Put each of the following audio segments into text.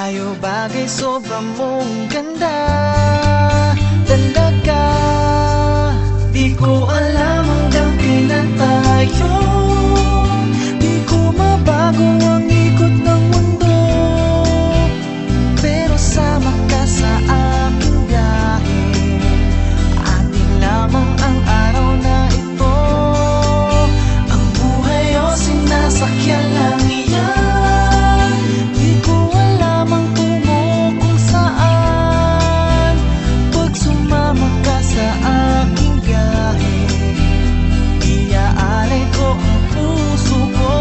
tayo bagay sobrang mong ganda talaga. Di ko alam hanggang kailan tayo, di ko mabago ang ikot ng mundo, pero sama ka sa aking biyahe. Atin lamang ang araw na ito, ang buhay o sinasakyan lang iyan. Di ko alam ang tungo kung saan, pag sumama ka sa aking biyahe, iaalay ko ang puso ko.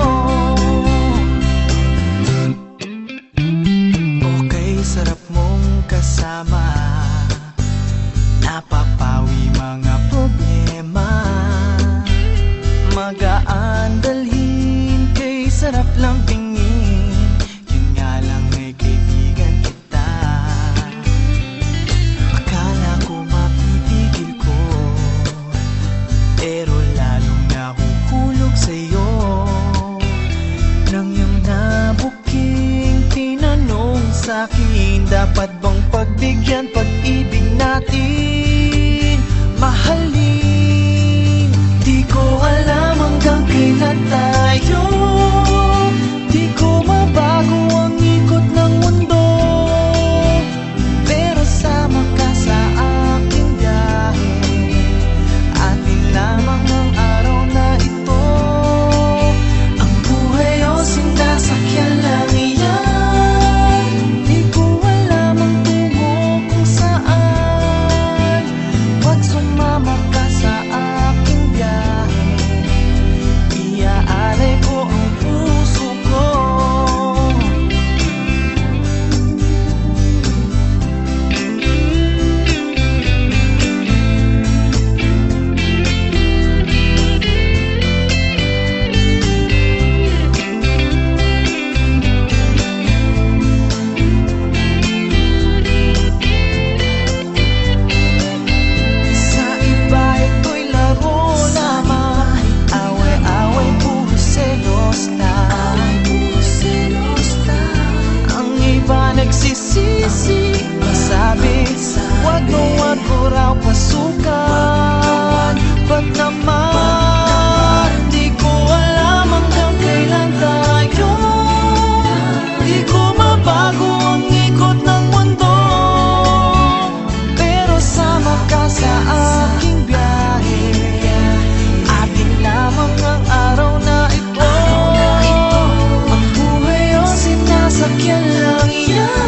Okay, sarap mong kasama, napapawi mga problema. Magaan dalhin, kay sarap lang tingin, yun nga lang ay kaibigan kita. Akala ko mapipigil ko, pero lalong nahuhulog sa'yo. Nang iyong nabuking tinanong sa'kin, dapat bang pagbigyan pag-ibig natin, mahalin? Di ko alam hanggang kailan tayo, di ko mabago ang ikot ng mundo, pero sama ka sa aking biyahe. Atin lamang ang araw na ito, ang buhay o sinasakyan lang iyan. Di ko alam ang tungo kung saan, pag sumama ka sa aking biyahe, iaalay ko ang puso ko. Sa iba ito'y laro lamang, away-away puro selos lang. Ang iba nagsisisi, sabi wag mo raw pasukan. Ba't naman di ko alam hanggang kailan tayo, di ko mabago ang ikot ng mundo, pero sama ka sa aking biyahe. Atin lamang ang araw na ito, ang buhay o sinasakyan lang iyan.